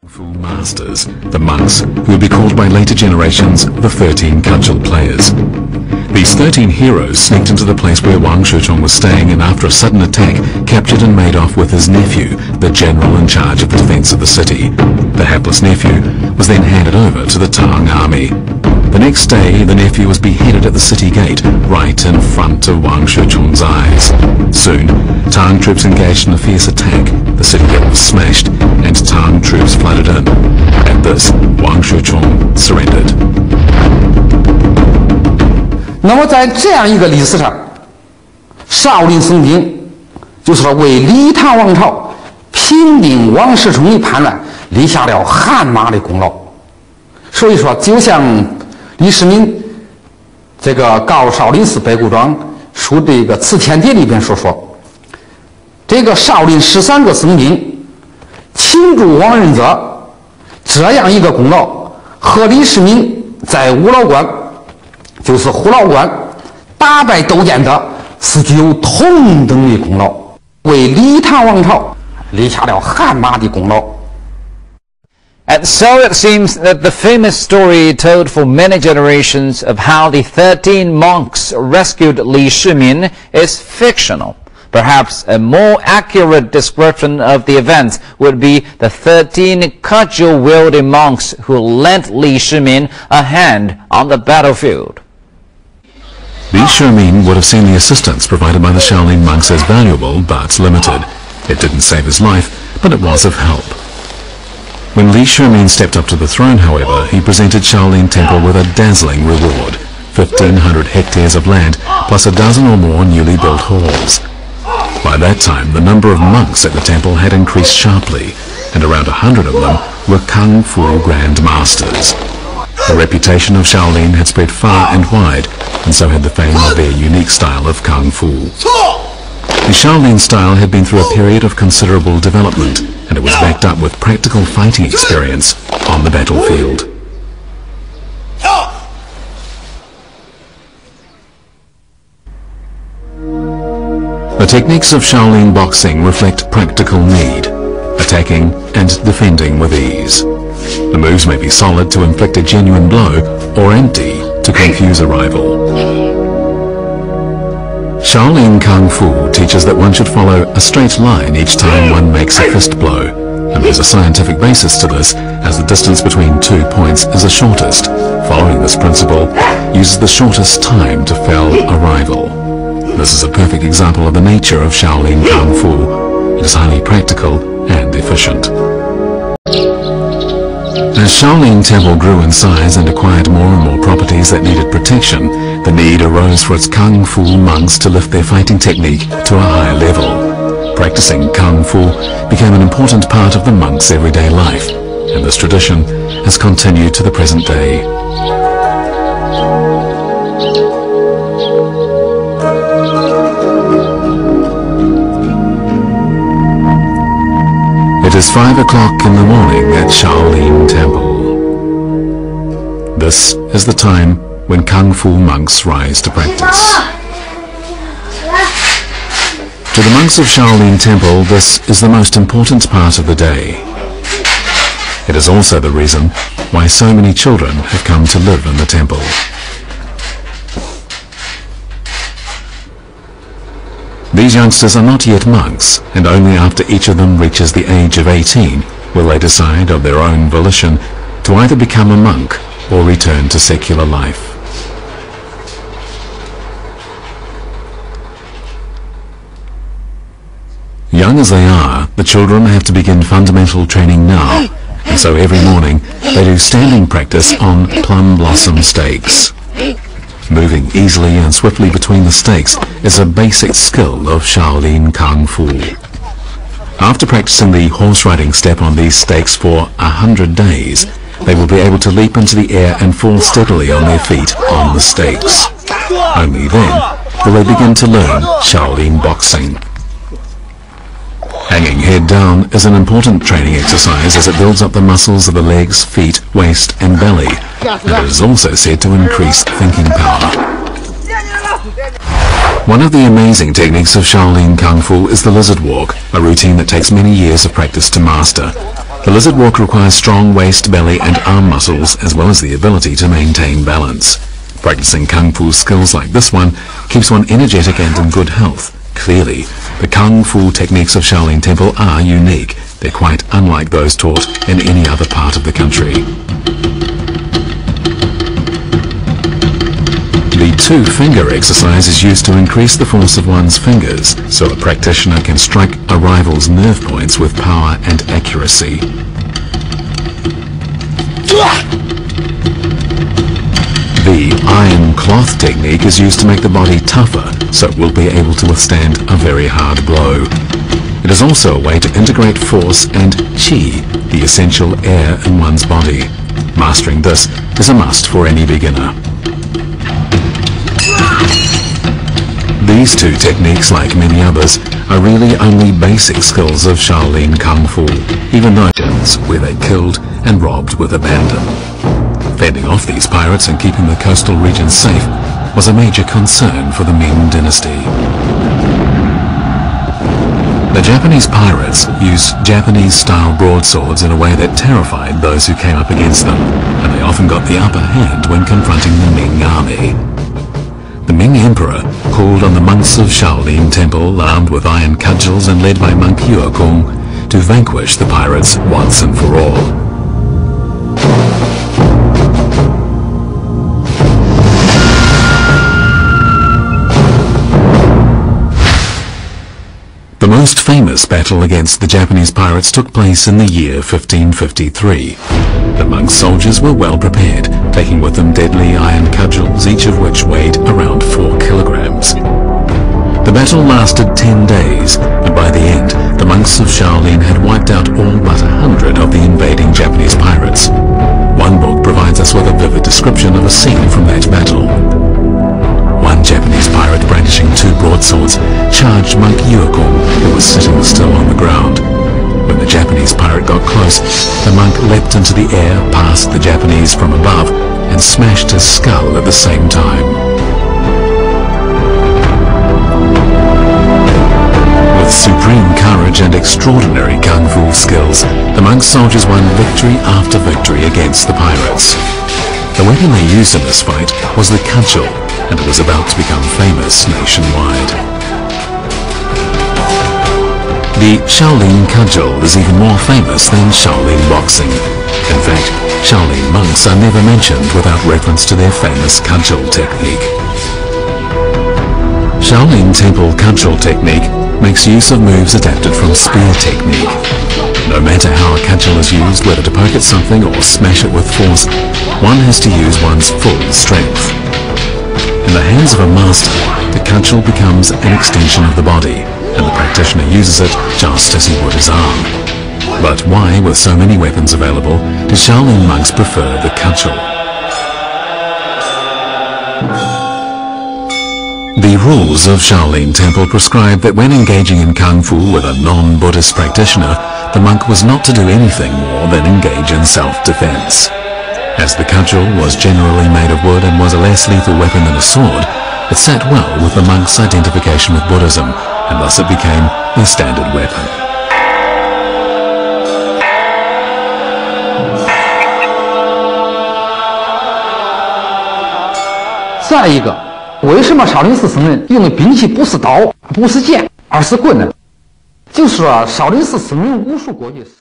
Fu masters, the monks, who would be called by later generations the 13 cudgel players. These 13 heroes sneaked into the place where Wang Shuchong was staying and after a sudden attack captured and made off with his nephew, the general in charge of the defense of the city. The hapless nephew was then handed over to the Tang army. The next day, the nephew was beheaded at the city gate, right in front of Wang Shuchong's eyes. Soon, Tang troops engaged in a fierce attack. The city gate was smashed, and Tang troops flooded in. At this, Wang Shuchong surrendered. 那么在这样一个历史上，少林僧兵就是说为李唐王朝平定王世充的叛乱立下了汗马的功劳。所以说，就像李世民这个告少林寺白骨庄书这个辞天帖里边所说，这个少林13个僧兵擒住王仁泽这样一个功劳，和李世民在五老关就是虎牢关打败窦建德是具有同等的功劳，为李唐王朝立下了汗马的功劳。 And so it seems that the famous story told for many generations of how the 13 monks rescued Li Shimin is fictional. Perhaps a more accurate description of the events would be the 13 cudgel-wielding monks who lent Li Shimin a hand on the battlefield. Li Shimin would have seen the assistance provided by the Shaolin monks as valuable but limited. It didn't save his life, but it was of help. When Li Shimin stepped up to the throne, however, he presented Shaolin Temple with a dazzling reward, 1,500 hectares of land, plus a dozen or more newly built halls. By that time, the number of monks at the temple had increased sharply, and around 100 of them were Kung Fu Grand Masters. The reputation of Shaolin had spread far and wide, and so had the fame of their unique style of Kung Fu. The Shaolin style had been through a period of considerable development, and it was backed up with practical fighting experience on the battlefield. The techniques of Shaolin boxing reflect practical need, attacking and defending with ease. The moves may be solid to inflict a genuine blow, or empty to confuse a rival. Shaolin Kung Fu teaches that one should follow a straight line each time one makes a fist blow, and there's a scientific basis to this, as the distance between 2 points is the shortest. Following this principle uses the shortest time to fell a rival. This is a perfect example of the nature of Shaolin Kung Fu. It is highly practical and efficient. As Shaolin Temple grew in size and acquired more and more properties that needed protection, the need arose for its Kung Fu monks to lift their fighting technique to a higher level. Practicing Kung Fu became an important part of the monks' everyday life, and this tradition has continued to the present day. It is 5 o'clock in the morning at Shaolin Temple. This is the time when Kung Fu monks rise to practice. To the monks of Shaolin Temple, this is the most important part of the day. It is also the reason why so many children have come to live in the temple. These youngsters are not yet monks, and only after each of them reaches the age of 18 will they decide of their own volition to either become a monk or return to secular life. Young as they are, the children have to begin fundamental training now, and so every morning they do standing practice on plum blossom stakes. Moving easily and swiftly between the stakes is a basic skill of Shaolin Kung Fu. After practicing the horse riding step on these stakes for 100 days, they will be able to leap into the air and fall steadily on their feet on the stakes. Only then will they begin to learn Shaolin boxing. Hanging head down is an important training exercise as it builds up the muscles of the legs, feet, waist and belly, and it is also said to increase thinking power. One of the amazing techniques of Shaolin Kung Fu is the lizard walk, a routine that takes many years of practice to master. The lizard walk requires strong waist, belly and arm muscles as well as the ability to maintain balance. Practicing kung fu skills like this one keeps one energetic and in good health. Clearly, the kung fu techniques of Shaolin Temple are unique. They're quite unlike those taught in any other part of the country. The two-finger exercise is used to increase the force of one's fingers, so a practitioner can strike a rival's nerve points with power and accuracy. The iron cloth technique is used to make the body tougher, so it will be able to withstand a very hard blow. It is also a way to integrate force and qi, the essential air in one's body. Mastering this is a must for any beginner. These two techniques, like many others, are really only basic skills of Shaolin Kung Fu, even though where they killed and robbed with abandon. Fending off these pirates and keeping the coastal region safe was a major concern for the Ming dynasty. The Japanese pirates used Japanese-style broadswords in a way that terrified those who came up against them, and they often got the upper hand when confronting the Ming army. The Ming Emperor called on the monks of Shaolin Temple, armed with iron cudgels and led by monk Yuekong, to vanquish the pirates once and for all. The most famous battle against the Japanese pirates took place in the year 1553. The monk soldiers were well prepared, taking with them deadly iron cudgels, each of which weighed around 4 kilograms. The battle lasted 10 days, and by the end, the monks of Shaolin had wiped out all but 100 of the invading Japanese pirates. One book provides us with a vivid description of a scene from that battle. One Japanese pirate brandishing 2 broadswords charged monk Yuekong, who was sitting still on the ground. When the Japanese pirate got close, the monk leapt into the air past the Japanese from above and smashed his skull at the same time. With supreme courage and extraordinary kung fu skills, the monk soldiers won victory after victory against the pirates. The weapon they used in this fight was the cudgel, and it was about to become famous nationwide. The Shaolin cudgel is even more famous than Shaolin boxing. In fact, Shaolin monks are never mentioned without reference to their famous cudgel technique. Shaolin Temple cudgel technique makes use of moves adapted from spear technique. No matter how a cudgel is used, whether to poke at something or smash it with force, one has to use one's full strength. In the hands of a master, the cudgel becomes an extension of the body, and the practitioner uses it just as he would his arm. But why, with so many weapons available, do Shaolin monks prefer the cudgel? The rules of Shaolin Temple prescribe that when engaging in Kung Fu with a non-Buddhist practitioner, the monk was not to do anything more than engage in self-defense. As the cudgel was generally made of wood and was a less lethal weapon than a sword, it sat well with the monk's identification with Buddhism, and thus it became their standard weapon. 再一个，为什么少林寺僧人用的兵器不是刀，不是剑，而是棍呢？就是说，少林寺僧人武术国际。